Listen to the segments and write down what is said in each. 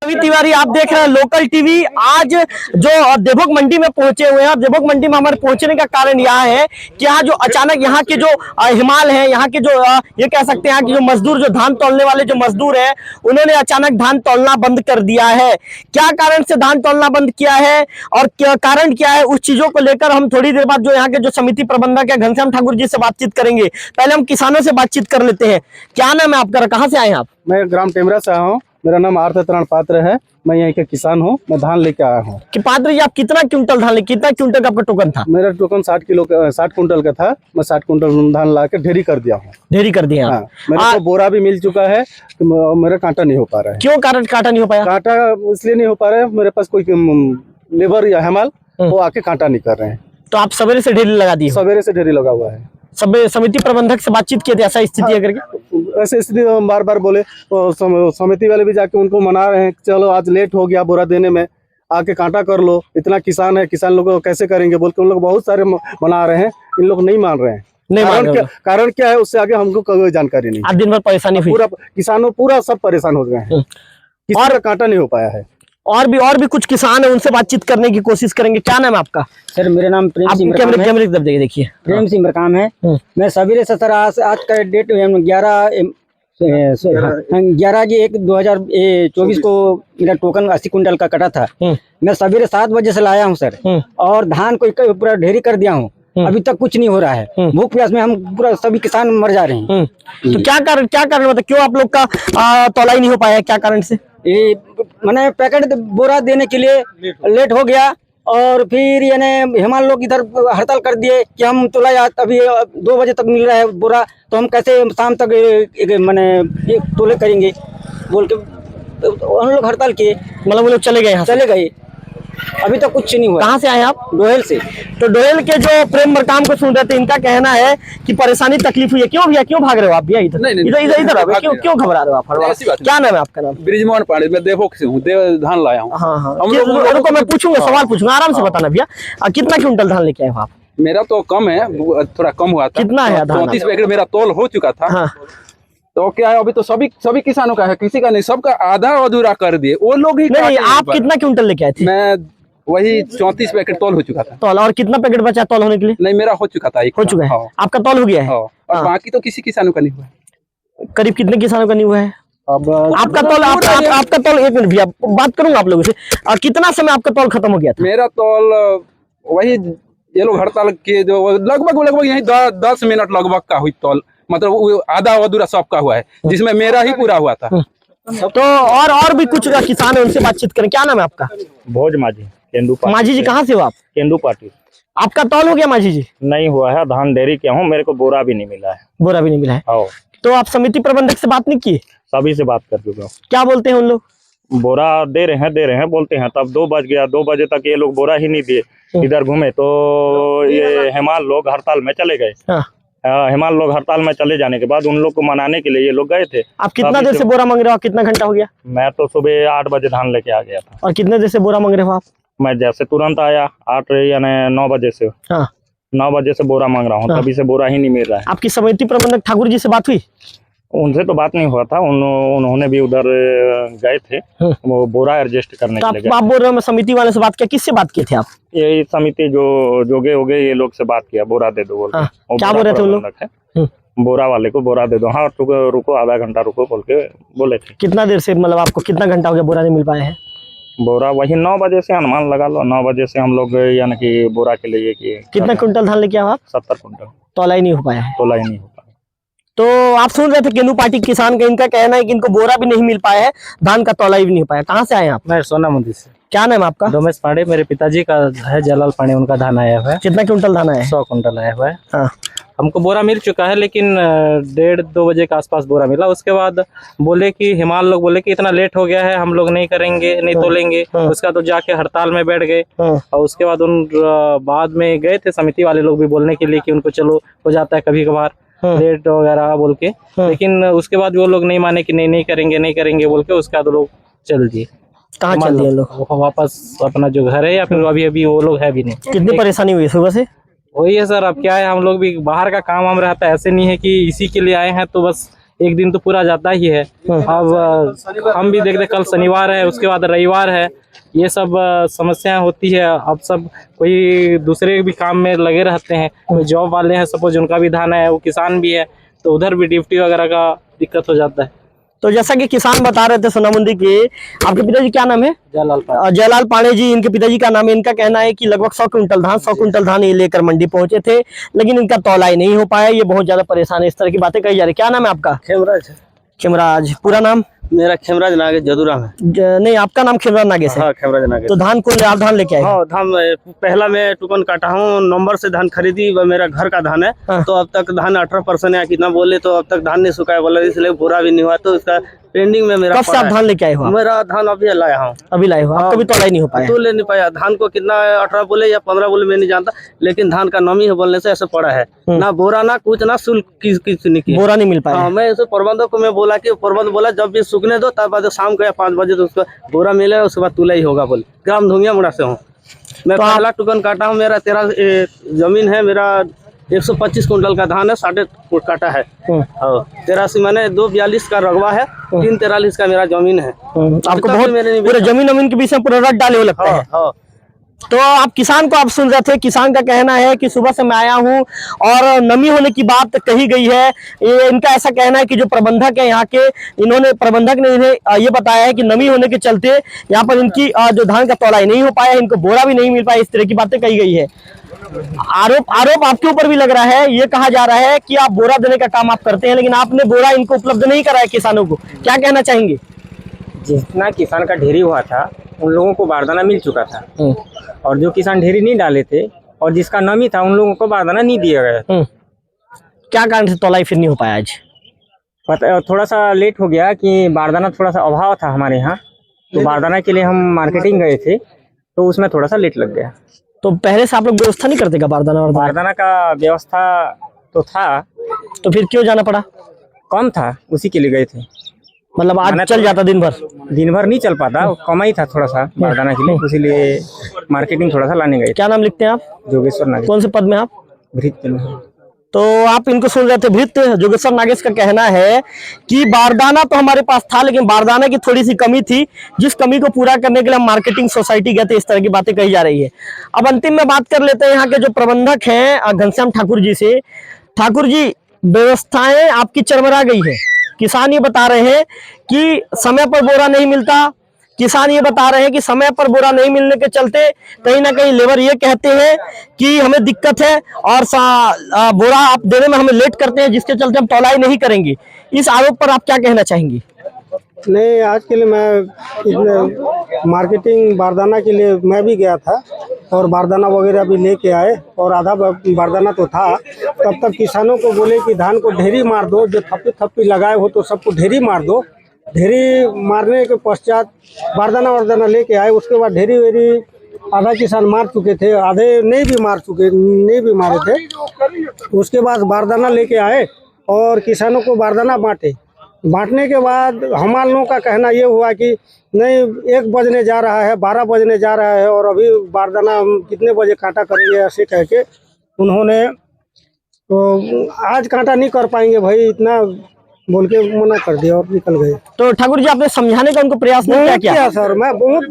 रवि तिवारी, आप देख रहे हैं लोकल टीवी। आज जो देवभोग मंडी में पहुंचे हुए हैं और देवभोग मंडी में हमारे पहुंचने का कारण यह है कि यहाँ जो अचानक यहाँ के जो हिमाल है, यहाँ के जो ये कह सकते हैं कि जो मजदूर, जो धान तौलने वाले जो मजदूर हैं, उन्होंने अचानक धान तौलना बंद कर दिया है। क्या कारण से धान तौलना बंद किया है और कारण क्या है, उस चीजों को लेकर हम थोड़ी देर बाद जो यहाँ के जो समिति प्रबंधक है घनश्याम ठाकुर जी से बातचीत करेंगे। पहले हम किसानों से बातचीत कर लेते हैं। क्या नाम है आपका, कहाँ से आए हैं आप? मैं ग्राम टेमरा से आया हूँ। मेरा नाम आर्तत्राण पात्र है। मैं यहीं के किसान हूँ। मैं धान लेके आया हूँ। कि पात्र जी, आप कितना क्विंटल धान ले, कितना क्विंटल का आपका टोकन था? मेरा टोकन 60 कुंटल का था। मैं 60 कुंटल धान ला के ढेरी कर दिया हूँ। ढेरी कर दिया? हाँ, मेरे को बोरा भी मिल चुका है। तो मेरा कांटा नहीं हो पा रहा है। क्यों कांटा नहीं हो पाया? कांटा इसलिए नहीं हो पा रहा है, मेरे पास कोई लेबर या हेमाल वो आके कांटा नहीं कर रहे हैं। तो आप सवेरे से ढेरी लगा दिए? सवेरे से ढेरी लगा हुआ है। सब समिति प्रबंधक से बातचीत किए थे ऐसा स्थिति अगर? ऐसे स्थिति बार बार बोले, समिति वाले भी जाके उनको मना रहे हैं, चलो आज लेट हो गया बोरा देने में, आके कांटा कर लो, इतना किसान है, किसान लोग कैसे करेंगे बोल के उन लोग बहुत सारे मना रहे हैं। इन लोग नहीं मान रहे हैं। कारण क्या है उससे आगे हमको कोई जानकारी नहीं। आज दिन भर परेशानी हुई? पूरा किसानों पूरा सब परेशान हो गए हैं। किसी का कांटा नहीं हो पाया है। और भी कुछ किसान है, उनसे बातचीत करने की कोशिश करेंगे। क्या नाम है आपका? सर मेरा नाम प्रेम सिंह कैमरे देखिए। प्रेम सिंह मरकाम है। मैं सवेरे से सर आज का डेट 11/1/2024 को मेरा टोकन 80 कुंटल का कटा था। मैं सवेरे 7 बजे से लाया हूं सर, और धान को पूरा ढेरी कर दिया हूं। अभी तक कुछ नहीं हो रहा है। भूख प्यास में हम पूरा सभी किसान मर जा रहे हैं। तो क्या कारण मतलब क्यों आप लोग का तौलाई नहीं हो पाया है? क्या कारण से? ये मैंने पैकेट बोरा देने के लिए लेट हो गया, और फिर यानी हिमाल लोग इधर हड़ताल कर दिए कि हम तोला अभी 2 बजे तक मिल रहा है बोरा, तो हम कैसे शाम तक मैंने तोले करेंगे बोल के हम लोग हड़ताल किए। मतलब वो लोग चले गए? चले गए। अभी तक कुछ नहीं हुआ। कहाँ से आए आप? डोहेल से। तो डोहेल के जो प्रेम मरकाम को सुन रहे थे, इनका कहना है कि परेशानी तकलीफ हुई है। क्यों भैया, क्यों भाग रहे हो आप? भैया इधर इधर क्यों घबरा रहे हो आप? क्या नाम है आपका? नाम ब्रिजमोहन पांडे। मैं देवभोग से हूँ, धान लाया हूँ। हाँ, उनको मैं पूछूंगा, सवाल पूछूंगा, आराम से बताना भैया। कितना क्विंटल धान लेके आए हो आप? मेरा तो कम है, थोड़ा कम हुआ था। कितना है? 34 पैकेट मेरा तौल हो चुका था। तो क्या है, अभी तो सभी किसानों का है, किसी का नहीं, सबका आधा अधूरा कर दिए वो लोग ही। नहीं, आप कितना क्विंटल लेके आए थे? मैं वही 34 पैकेट तौल हो चुका था। तौल? और कितना पैकेट बचा तौल होने के लिए? नहीं, मेरा हो चुका था। हो चुका है? आपका तौल हो गया है? और बाकी तो किसी किसानों का नहीं हुआ है। करीब कितने किसानों का नहीं हुआ है? अब आपका तौल, आपका तौल, एक मिनट भैया बात करूंगा आप लोगों से। कितना समय आपका तौल खत्म हो गया था? मेरा तौल वही ये लोग हड़ताल के जो लगभग यही 10 मिनट लगभग का हुई तौल, मतलब आधा अधूरा सबका हुआ है, जिसमें मेरा ही पूरा हुआ था। तो और भी कुछ किसान है, उनसे बातचीत करें। क्या नाम है आपका? भोज माझी, केंदू पार्टी। माझी जी, कहाँ से हो आप? केंदू पार्टी। आपका तौल हो गया माझी जी? नहीं हुआ है, धान ढेरी किया हूँ, मेरे को बोरा भी नहीं मिला है। बोरा भी नहीं मिला है? तो आप समिति प्रबंधक से बात नहीं की? सभी से बात कर चुका हूँ। क्या बोलते हैं उन लोग? बोरा दे रहे हैं बोलते हैं। तब 2 बज गया, 2 बजे तक ये लोग बोरा ही नहीं दिए। इधर घूमे तो ये हिमाल लोग हड़ताल में चले गए। हिमाल लोग हड़ताल में चले जाने के बाद उन लोग को मनाने के लिए ये लोग गए थे। आप कितना देर से बोरा मांग रहे हो? कितना घंटा हो गया? मैं तो सुबह 8 बजे धान लेके आ गया था। और कितने देर से बोरा मांग रहे हो आप? मैं जैसे तुरंत आया 8 यानी 9 बजे से। 9 बजे से बोरा मांग रहा हूँ। तभी से बोरा ही नहीं मिल रहा है। आपकी समिति प्रबंधक ठाकुर जी से बात हुई? उनसे तो बात नहीं हुआ था। उन्होंने भी उधर गए थे, वो बोरा एडजस्ट करने के लिए। आप बोल रहे हो मैं समिति वाले से बात किया? किससे बात किए थे आप? यही समिति जो जोगे होगे ये लोग से बात किया, बोरा दे दो बोल के। क्या बोल रहे थे वो लोग? बोरा वाले को बोरा दे दो। हाँ, रुको आधा घंटा रुको बोल के बोले थे। कितना देर से, मतलब आपको कितना घंटा हो गया बोरा नहीं मिल पाया है? बोरा वही 9 बजे से, अनुमान लगा लो 9 बजे से हम लोग यानी कि बोरा के लिए किए। कितना क्विंटल धान लेके आओ आप? 70 कुंटल। तौला ही नहीं हो पाया है? तौला ही नहीं हो पाया। तो आप सुन रहे थे केंदू पार्टी किसान का, इनका कहना है कि इनको बोरा भी नहीं मिल पाया है, धान का तौला भी नहीं हो पाया। कहाँ से आए आप? मैं सोना मंदिर से। क्या नाम है आपका? डोमेश पांडे। मेरे पिताजी का है जलाल पांडे, उनका धान आया हुआ है। कितना क्विंटल धान आया है? 100 कुंटल आया हुआ है। हमको बोरा मिल चुका है, लेकिन 1:30-2 बजे के आसपास बोरा मिला। उसके बाद बोले कि हिमाल लोग बोले कि इतना लेट हो गया है, हम लोग नहीं करेंगे, नहीं तोलेंगे। उसका तो जाके हड़ताल में बैठ गए। और उसके बाद बाद में गए थे समिति वाले लोग भी बोलने के लिए कि उनको चलो हो जाता है कभी कभार लेट वगैरह बोल के, लेकिन उसके बाद वो लोग नहीं माने कि नहीं करेंगे बोल के। उसके बाद लोग चल दिए। कहाँ चल दिए लोग? वापस अपना जो घर है, या फिर अभी वो लोग है भी नहीं। कितनी परेशानी हुई सुबह से? वही है सर, अब क्या है, हम लोग भी बाहर का काम हम रहता है, ऐसे नहीं है कि इसी के लिए आए हैं तो बस एक दिन तो पूरा जाता ही है। अब हम भी देखते कल शनिवार है, उसके बाद रविवार है, ये सब समस्याएं होती है। अब सब कोई दूसरे भी काम में लगे रहते हैं, कोई जॉब वाले हैं सपोज उनका भी धान है, वो किसान भी है, तो उधर भी ड्यूटी वगैरह का दिक्कत हो जाता है। तो जैसा कि किसान बता रहे थे सोनामुंदी के, आपके पिताजी क्या नाम है? जयलाल पांडे जी, इनके पिताजी का नाम है। इनका कहना है कि लगभग 100 क्विंटल धान ये लेकर मंडी पहुंचे थे, लेकिन इनका तौलाई नहीं हो पाया, ये बहुत ज्यादा परेशान है। इस तरह की बातें कही जा रही। क्या नाम है आपका? खेमराज। खेमराज, पूरा नाम? मेरा खेमराज नागेश जदूराम है। नहीं, आपका नाम खेमराज नागेश है? हाँ, खेमराज नागेश। तो धान कौन आप धान लेके आए? हाँ, धान पहला मैं टुकन काटा हूँ, नवंबर से धान खरीदी, वह मेरा घर का धान है। हाँ। तो अब तक धान 18% या कितना बोले, तो अब तक धान नहीं सुखाया बोला, इसलिए पूरा भी नहीं हुआ, तो इसका पेंडिंग में मेरा। कब से आप धान लेके आए हो? मेरा धान अभी लाया हूँ। अभी लाए हो? आपका भी तौलाई नहीं हो पाया? तो ले नहीं पाया। धान को कितना 18 बोले या 15 बोले मैं नहीं जानता, लेकिन धान का नमी है बोलने से ऐसा पड़ा है, ना बोरा ना कुछ ना शुल्क किस नहीं किया। बोरा नहीं मिल पाया? हाँ, मैं ऐसे प्रबंधक को मैं बोला कि प्रबंध बोला जब भी सूखने दो, तब बाद शाम को या 5 बजे तो उसका बोरा मिलेगा, उसके बाद तुला ही होगा बोले। ग्राम धुंगिया मुड़ा से हूँ मैं। तो पहला टुकन काटा हूँ, मेरा 13 जमीन है, मेरा 125 कुंटल का धान है, 8.5 काटा है। 83 मैंने 242 का रगवा है, 343 का मेरा जमीन है। आपको बहुत पूरे जमीन के बीच में पूरा रट डाले हो लगता है। हाँ। तो आप किसान को आप सुन रहे थे, किसान का कहना है कि सुबह से मैं आया हूं और नमी होने की बात कही गई है। ये इनका ऐसा कहना है कि जो प्रबंधक है यहाँ के, प्रबंधक ने इन्हें ये बताया है कि नमी होने के चलते यहाँ पर इनकी जो धान का तौलाई नहीं हो पाया, इनको बोरा भी नहीं मिल पाया, इस तरह की बातें कही गई है। आरोप आपके ऊपर भी लग रहा है। ये कहा जा रहा है कि आप बोरा देने का काम आप करते हैं, लेकिन आपने बोरा इनको उपलब्ध नहीं कराया किसानों को। क्या कहना चाहेंगे? जितना किसान का ढेरी हुआ था उन लोगों को बारदाना मिल चुका था, और जो किसान ढेरी नहीं डाले थे और जिसका नमी था उन लोगों को बारदाना नहीं दिया गया। क्या कारण से तौलाई फिर नहीं हो पाया आज? थोड़ा सा लेट हो गया कि बारदाना थोड़ा सा अभाव था हमारे यहाँ, तो बारदाना के लिए हम मार्केटिंग गए थे, तो उसमें थोड़ा सा लेट लग गया। तो पहले से आप लोग व्यवस्था नहीं करते क्या बारदाना का? व्यवस्था तो था, तो फिर क्यों जाना पड़ा? कम था, उसी के लिए गए थे। मतलब आज चल जाता दिन भर? दिन भर नहीं चल पाता, कम ही था थोड़ा सा बारदाना के लिए, इसीलिए मार्केटिंग थोड़ा सा लाने गए। क्या नाम लिखते हैं आप? जोगेश्वर नागेश। कौन से पद में आप? भृत्य में। तो आप इनको सुन रहे थे, भृत्य जोगेश्वर नागेश का कहना है कि बारदाना तो हमारे पास था, लेकिन बारदाना की थोड़ी सी कमी थी, जिस कमी को पूरा करने के लिए हम मार्केटिंग सोसाइटी गए थे। इस तरह की बातें कही जा रही है। अब अंतिम में बात कर लेते हैं यहाँ के जो प्रबंधक हैं घनश्याम ठाकुर जी से। ठाकुर जी, व्यवस्थाएं आपकी चरमरा गई है। किसान ये बता रहे हैं कि समय पर बोरा नहीं मिलता, किसान ये बता रहे हैं कि समय पर बोरा नहीं मिलने के चलते कहीं ना कहीं लेबर ये कहते हैं कि हमें दिक्कत है और बोरा आप देने में हमें लेट करते हैं, जिसके चलते हम तौलाई नहीं करेंगे। इस आरोप पर आप क्या कहना चाहेंगे? नहीं, आज के लिए मैं मार्केटिंग बारदाना के लिए मैं भी गया था और बारदाना वगैरह भी लेके आए, और आधा बारदाना तो था। तब तक किसानों को बोले कि धान को ढेरी मार दो, जो थप्पी लगाए हो तो सबको ढेरी मार दो। ढेरी मारने के पश्चात बारदाना लेके आए। उसके बाद ढेरी वेरी आधा किसान मार चुके थे, आधे नहीं भी मारे थे। उसके बाद बारदाना लेके आए और किसानों को बारदाना बांटने के बाद हमालों का कहना ये हुआ कि नहीं, 1 बजने जा रहा है, 12 बजने जा रहा है, और अभी बारदाना हम कितने बजे कांटा करेंगे, ऐसे कह के उन्होंने तो आज कांटा नहीं कर पाएंगे भाई, इतना बोल के मना कर दिया और निकल गए। तो ठाकुर जी, आपने समझाने का उनको प्रयास नहीं किया? सर, मैं बहुत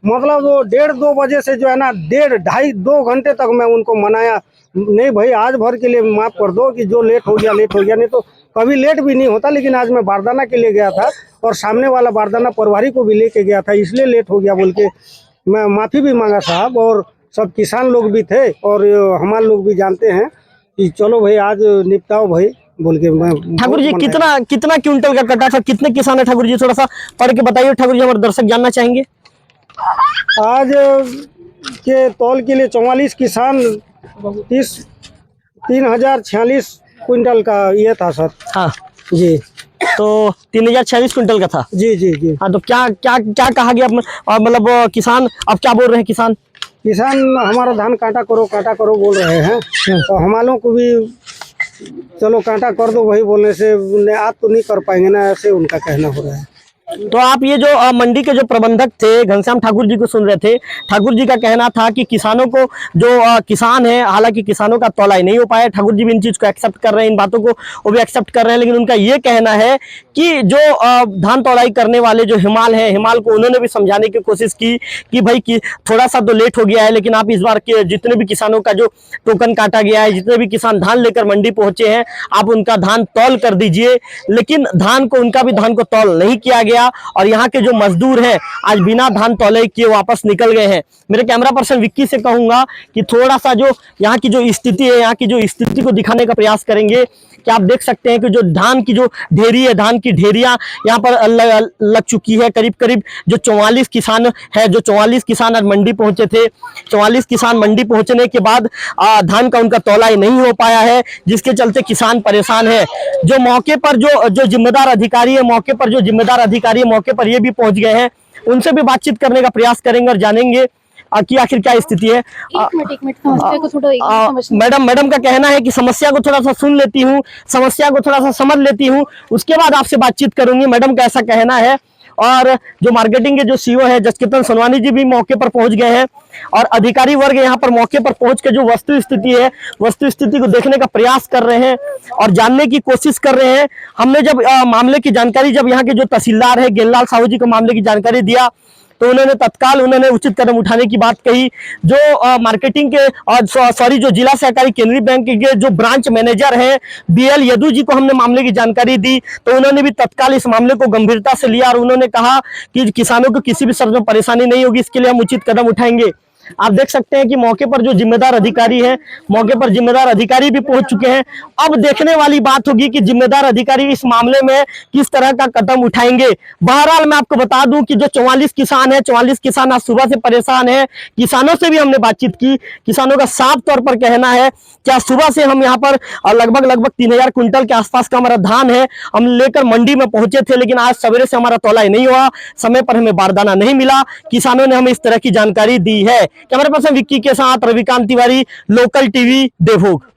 मतलब वो 1:30-2 बजे से जो है ना, 1.5-2 घंटे तक मैं उनको मनाया। नहीं भाई, आज भर के लिए माफ कर दो कि जो लेट हो गया, नहीं तो कभी लेट भी नहीं होता। लेकिन आज मैं बारदाना के लिए गया था और सामने वाला बारदाना परवारी को भी लेके गया था, इसलिए लेट हो गया बोल के मैं माफ़ी भी मांगा साहब। और सब किसान लोग भी थे और हमारे लोग भी जानते हैं कि चलो भाई आज निपटाओ भाई बोल के मैं। ठाकुर जी, कितना क्विंटल का कटा था? कितने किसान है ठाकुर जी? थोड़ा सा पढ़ के बताइए ठाकुर जी, हमारे दर्शक जानना चाहेंगे। आज के तौल के लिए 44 किसान 3046 क्विंटल का ये था सर। हाँ जी, तो 3046 क्विंटल का था। जी। हाँ, तो क्या कहा गया? मतलब किसान अब क्या बोल रहे हैं? किसान हमारा धान कांटा करो बोल रहे हैं, तो हमालों को भी चलो कांटा कर दो भाई बोलने से आज तो नहीं कर पाएंगे ना, ऐसे उनका कहना हो रहा है। तो आप ये जो मंडी के जो प्रबंधक थे घनश्याम ठाकुर जी को सुन रहे थे। ठाकुर जी का कहना था कि किसानों को जो किसान है, हालांकि किसानों का तौलाई नहीं हो पाया। ठाकुर जी भी इन चीज को एक्सेप्ट कर रहे हैं, इन बातों को वो भी एक्सेप्ट कर रहे हैं, लेकिन उनका ये कहना है कि जो धान तौलाई करने वाले जो हिमाल है, हिमाल को उन्होंने भी समझाने की कोशिश की कि भाई कि थोड़ा सा तो लेट हो गया है, लेकिन आप इस बार के जितने भी किसानों का जो टोकन काटा गया है, जितने भी किसान धान लेकर मंडी पहुंचे हैं, आप उनका धान तौल कर दीजिए। लेकिन धान को, उनका भी धान को तौल नहीं किया गया और यहाँ के जो मजदूर हैं आज बिना धान तौले किए वापस निकल गए हैं। मेरे कैमरा पर्सन विक्की से कहूंगा कि थोड़ा सा जो यहाँ की जो स्थिति है, यहाँ की जो स्थिति को दिखाने का प्रयास करेंगे कि आप देख सकते हैं कि जो धान की जो ढेरी है, धान की ढेरियां यहाँ पर लग चुकी है। करीब करीब जो 44 किसान है, जो 44 किसान आज मंडी पहुंचे थे, 44 किसान मंडी पहुंचने के बाद धान का उनका तौलाई नहीं हो पाया है, जिसके चलते किसान परेशान है। जो मौके पर जो जिम्मेदार अधिकारी है, मौके पर जो जिम्मेदार अधिकारी है, मौके पर ये भी पहुंच गए हैं, उनसे भी बातचीत करने का प्रयास करेंगे और जानेंगे कि आखिर क्या स्थिति है। एक मिनट समस्या को थोड़ा मैडम का कहना है कि समस्या को थोड़ा सा सुन लेती हूँ, समस्या को थोड़ा सा समझ लेती हूँ, उसके बाद आपसे बातचीत करूंगी। मैडम का ऐसा कहना है। और जो मार्केटिंग के जो सीईओ है जसकीर्तन सोनवानी जी भी मौके पर पहुंच गए हैं और अधिकारी वर्ग यहाँ पर मौके पर पहुंच के जो वस्तु स्थिति है, वस्तु स्थिति को देखने का प्रयास कर रहे हैं और जानने की कोशिश कर रहे हैं। हमने जब मामले की जानकारी, जब यहाँ के जो तहसीलदार है गेललाल साहू जी को मामले की जानकारी दिया, तो उन्होंने तत्काल उचित कदम उठाने की बात कही। जो मार्केटिंग के और जो जिला सहकारी केंद्रीय बैंक के जो ब्रांच मैनेजर हैं BL यदु जी को हमने मामले की जानकारी दी, तो उन्होंने भी तत्काल इस मामले को गंभीरता से लिया और उन्होंने कहा कि किसानों को किसी भी शर्त में परेशानी नहीं होगी, इसके लिए हम उचित कदम उठाएंगे। आप देख सकते हैं कि मौके पर जो जिम्मेदार अधिकारी है, मौके पर जिम्मेदार अधिकारी भी पहुंच चुके हैं। अब देखने वाली बात होगी कि जिम्मेदार अधिकारी इस मामले में किस तरह का कदम उठाएंगे। बहरहाल मैं आपको बता दूं कि जो 44 किसान है, 44 किसान आज सुबह से परेशान है। किसानों से भी हमने बातचीत की, किसानों का साफ तौर पर कहना है क्या सुबह से हम यहाँ पर लगभग 3000 कुंटल के आसपास का हमारा धान है, हम लेकर मंडी में पहुंचे थे, लेकिन आज सवेरे से हमारा तौलाई नहीं हुआ, समय पर हमें बारदाना नहीं मिला। किसानों ने हमें इस तरह की जानकारी दी है। कैमरा पर्सन विक्की के साथ रविकांत तिवारी, लोकल टीवी, देवभोग।